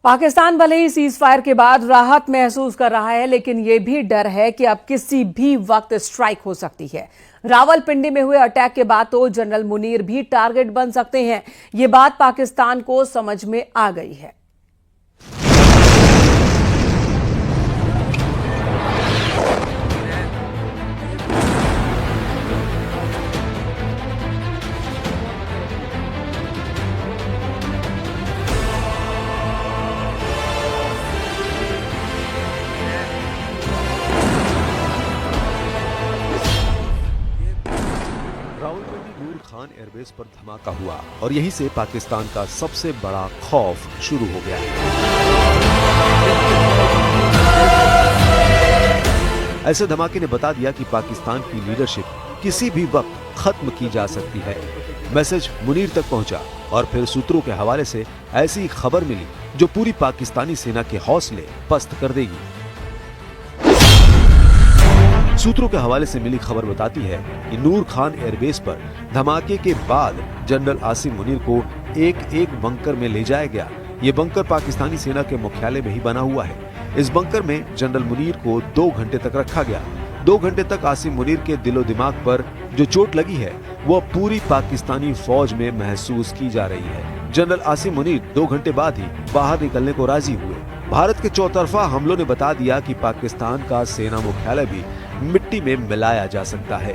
पाकिस्तान भले he cease fire के बाद राहत महसूस कर रहा है, लेकिन यह भी डर है कि अब किसी भी वक्त स्ट्राइक हो सकती है। रावलपिंडी में हुए अटैक के बाद तो जनरल मुनीर भी टारगेट बन सकते हैं। यह बात पाकिस्तान को समझ में आ गई है। रावलपिंडी नूर खान एयरबेस पर धमाका हुआ और यहीं से पाकिस्तान का सबसे बड़ा खौफ शुरू हो गया। ऐसे धमाके ने बता दिया कि पाकिस्तान की लीडरशिप किसी भी वक्त खत्म की जा सकती है। मैसेज मुनीर तक पहुंचा और फिर सूत्रों के हवाले से ऐसी खबर मिली जो पूरी पाकिस्तानी सेना के हौसले पस्त कर देगी। सूत्रों के हवाले से मिली खबर बताती है कि नूर खान एयरबेस पर धमाके के बाद जनरल आसिम मुनीर को एक बंकर में ले जाया गया। ये बंकर पाकिस्तानी सेना के मुख्यालय में ही बना हुआ है। इस बंकर में जनरल मुनीर को 2 घंटे तक रखा गया। 2 घंटे तक आसिम मुनीर के दिलो दिमाग पर जो चोट लगी है वो पूरी पाकिस्तानी फौज में महसूस की जा रही है। जनरल आसिम मुनीर 2 घंटे बाद ही बाहर निकलने को राजी हुए। भारत के चौतरफा हमलों ने बता दिया कि पाकिस्तान का सेना मुख्यालय भी मिट्टी में मिलाया जा सकता है।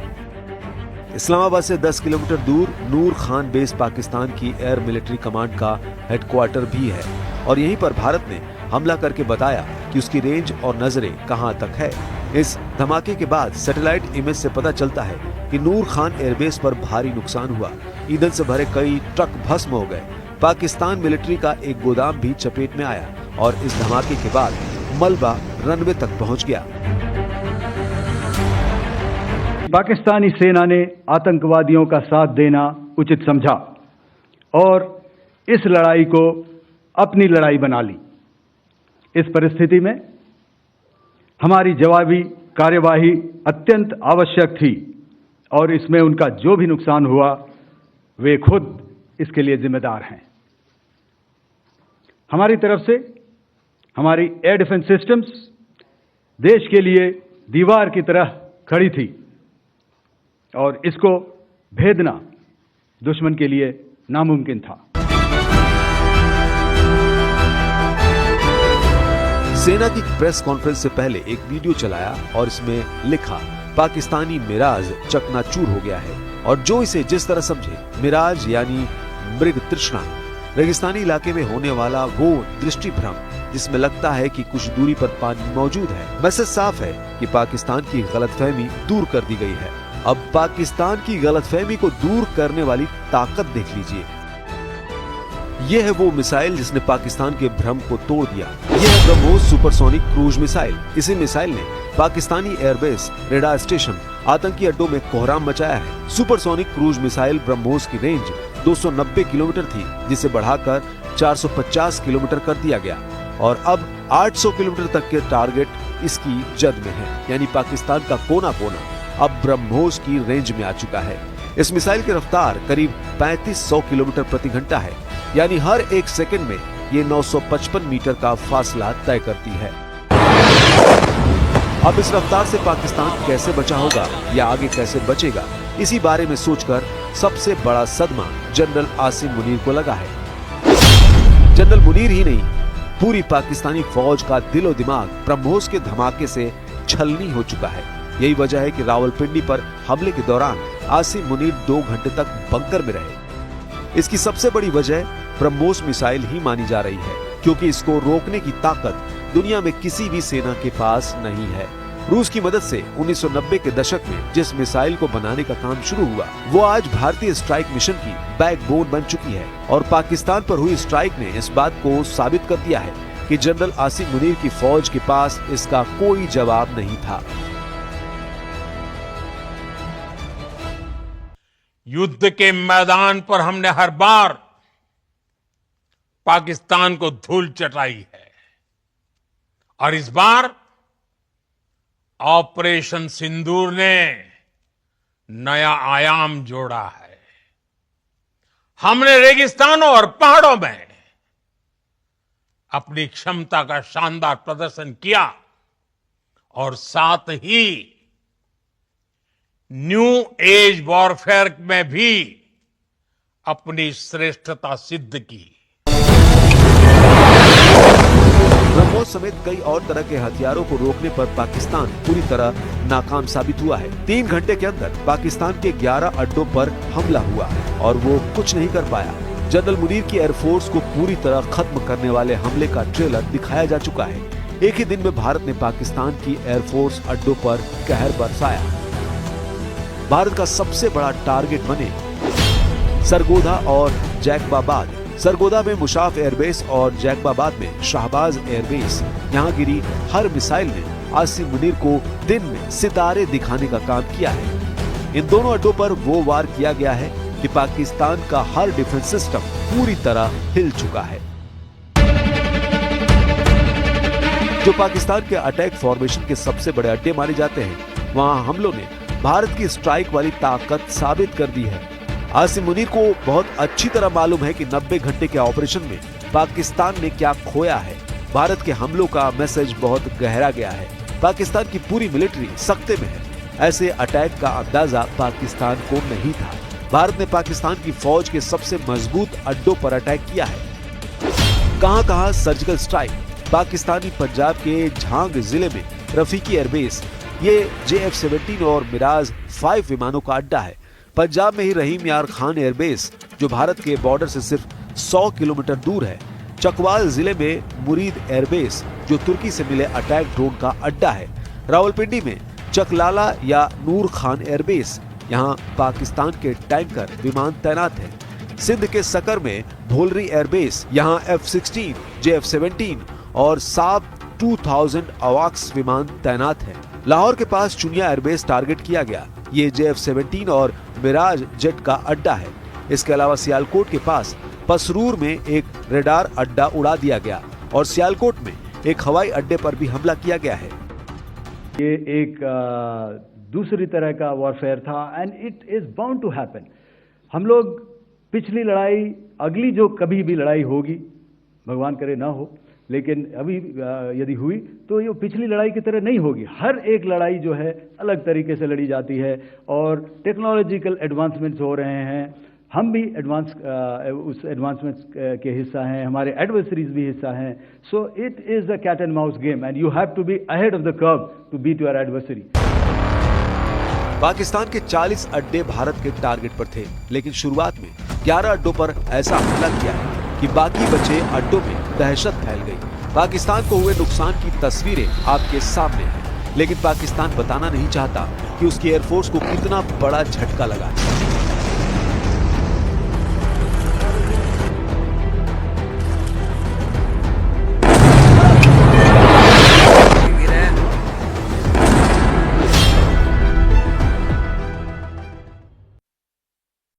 इस्लामाबाद से 10 किलोमीटर दूर नूर खान बेस पाकिस्तान की एयर मिलिट्री कमांड का हेडक्वार्टर भी है और यहीं पर भारत ने हमला करके बताया कि उसकी रेंज और नजरें कहां तक है। इस धमाके के बाद सैटेलाइट इमेज से पता चलता है कि नूर खान एयरबेस पर भारी नुकसान हुआ। ईंधन से भरे कई ट्रक भस्म हो गए। पाकिस्तान मिलिट्री का एक गोदाम भी चपेट में आया और इस धमाके के बाद मलबा रनवे तक पहुंच गया। पाकिस्तानी सेना ने आतंकवादियों का साथ देना उचित समझा और इस लड़ाई को अपनी लड़ाई बना ली। इस परिस्थिति में हमारी जवाबी कार्यवाही अत्यंत आवश्यक थी और इसमें उनका जो भी नुकसान हुआ वे खुद इसके लिए जिम्मेदार हैं। हमारी तरफ से हमारी एयर डिफेंस सिस्टम्स देश के लिए दीवार की तरह खड़ी थी और इसको भेदना दुश्मन के लिए नामुमकिन था। सेना की प्रेस कॉन्फ्रेंस से पहले एक वीडियो चलाया और इसमें लिखा, पाकिस्तानी मिराज चकनाचूर हो गया है। और जो इसे जिस तरह समझे, मिराज यानी मृग तृष्णा, रेगिस्तानी इलाके में होने वाला वो दृष्टि भ्रम जिसमें लगता है कि कुछ दूरी पर पानी मौजूद है। मैसेज साफ है कि पाकिस्तान की गलतफहमी दूर कर दी गई है। अब पाकिस्तान की गलतफहमी को दूर करने वाली ताकत देख लीजिए। यह है वो मिसाइल जिसने पाकिस्तान के भ्रम को तोड़ दिया। यह है ब्रह्मोस सुपरसोनिक क्रूज मिसाइल। इसी मिसाइल ने पाकिस्तानी एयरबेस, रेडार स्टेशन, आतंकी अड्डों में कोहराम मचाया है। सुपरसोनिक क्रूज मिसाइल ब्रह्मोस की रेंज 290 किलोमीटर थी, जिसे बढ़ाकर 450 किलोमीटर कर दिया गया और अब 800 किलोमीटर तक के टारगेट इसकी जद में है। यानी पाकिस्तान का कोना कोना अब ब्रह्मोस की रेंज में आ चुका है। इस मिसाइल की रफ्तार करीब 3500 किलोमीटर प्रति घंटा है, यानी हर 1 सेकंड में ये 955 मीटर का फासला तय करती है। अब इस रफ्तार से पाकिस्तान कैसे बचा होगा या आगे कैसे बचेगा, इसी बारे में सोचकर सबसे बड़ा सदमा जनरल आसिम मुनीर को लगा है। जनरल मुनीर ही नहीं, पूरी पाकिस्तानी फौज का दिलो दिमाग ब्रह्मोस के धमाके से छलनी हो चुका है। यही वजह है कि रावलपिंडी पर हमले के दौरान आसिम मुनीर 2 घंटे तक बंकर में रहे। इसकी सबसे बड़ी वजह ब्रह्मोस मिसाइल ही मानी जा रही है, क्योंकि इसको रोकने की ताकत दुनिया में किसी भी सेना के पास नहीं है। रूस की मदद से 1990 के दशक में जिस मिसाइल को बनाने का काम शुरू हुआ, वो आज भारतीय स्ट्राइक मिशन की बैकबोन बन चुकी है और पाकिस्तान पर हुई स्ट्राइक ने इस बात को साबित कर दिया है कि जनरल आसिम मुनीर की फौज के पास इसका कोई जवाब नहीं था। युद्ध के मैदान पर हमने हर बार पाकिस्तान को धूल चटाई है और इस बार ऑपरेशन सिंदूर ने नया आयाम जोड़ा है। हमने रेगिस्तानों और पहाड़ों में अपनी क्षमता का शानदार प्रदर्शन किया और साथ ही न्यू एज वॉरफेयर में भी अपनी श्रेष्ठता सिद्ध की। ब्रह्मोस समेत कई और तरह के हथियारों को रोकने पर पाकिस्तान पूरी तरह नाकाम साबित हुआ है। 3 घंटे के अंदर पाकिस्तान के 11 अड्डों पर हमला हुआ और वो कुछ नहीं कर पाया। जनरल मुनीर की एयरफोर्स को पूरी तरह खत्म करने वाले हमले का ट्रेलर दिखाया जा चुका है। एक ही दिन में भारत ने पाकिस्तान की एयरफोर्स अड्डों पर कहर बरसाया। भारत का सबसे बड़ा टारगेट बने सरगोधा और जैकबाबाद। सरगोधा में मुशाफ एयरबेस और जैकबाबाद में शाहबाज एयरबेस। यहाँ गिरी हर मिसाइल ने आसिम मुनीर को दिन में सितारे दिखाने का काम किया है। इन दोनों अड्डों पर वो वार किया गया है कि पाकिस्तान का हर डिफेंस सिस्टम पूरी तरह हिल चुका है। जो पाकिस्तान के अटैक फॉर्मेशन के सबसे बड़े अड्डे माने जाते हैं, वहां हमलों ने भारत की स्ट्राइक वाली ताकत साबित कर दी है। आसिम मुनीर को बहुत अच्छी तरह मालूम है कि 90 घंटे के ऑपरेशन में पाकिस्तान ने क्या खोया है। भारत के हमलों का मैसेज बहुत गहरा गया है। पाकिस्तान की पूरी मिलिट्री सख्ते में है। ऐसे अटैक का अंदाजा पाकिस्तान को नहीं था। भारत ने पाकिस्तान की फौज के सबसे मजबूत अड्डों पर अटैक किया है। कहां-कहां सर्जिकल स्ट्राइक। पाकिस्तानी पंजाब के झांग जिले में रफीकी एयरबेस, ये JF-17 और मिराज 5 विमानों का अड्डा है। पंजाब में ही रहीम यार खान एयरबेस, जो भारत के बॉर्डर से सिर्फ 100 किलोमीटर दूर है। चकवाल जिले में मुरीद एयरबेस, जो तुर्की से मिले अटैक ड्रोन का अड्डा है। रावलपिंडी में चकलाला या नूर खान एयरबेस, यहाँ पाकिस्तान के टैंकर विमान तैनात हैं। सिंध के सकर में भोलरी एयरबेस, यहाँ F-16, JF-17 और साब 2000 अवाक्स विमान तैनात हैं। लाहौर के पास चुनिया एयरबेस टारगेट किया गया। ये JF-17 और मिराज जेट का अड्डा है। इसके अलावा सियालकोट के पास पसरूर में एक रेडार अड्डा उड़ा दिया गया और सियालकोट में एक हवाई अड्डे पर भी हमला किया गया है। ये एक दूसरी तरह का वॉरफेयर था and it is bound to happen. हम लोग पिछली लड़ाई, अगली जो कभी भी लड़ाई होगी, भगवान करे ना हो, लेकिन अभी यदि हुई तो ये पिछली लड़ाई की तरह नहीं होगी। हर एक लड़ाई जो है अलग तरीके से लड़ी जाती है और टेक्नोलॉजिकल एडवांसमेंट्स हो रहे हैं। हम भी उस एडवांसमेंट्स के हिस्सा हैं, हमारे एडवर्सरीज भी हिस्सा हैं। So it is a cat and mouse game and you have to be ahead of the curve to beat your adversary. Pakistan के 40 अड्डे भारत के टारगेट पर थे, लेकिन शुरुआत में 11 अड्डों पर ऐसा हमला किया है कि बाकी बचे अड्डों में दहशत फैल गई। पाकिस्तान को हुए नुकसान की तस्वीरें आपके सामने हैं, लेकिन पाकिस्तान बताना नहीं चाहता कि उसकी एयरफोर्स को कितना बड़ा झटका लगा।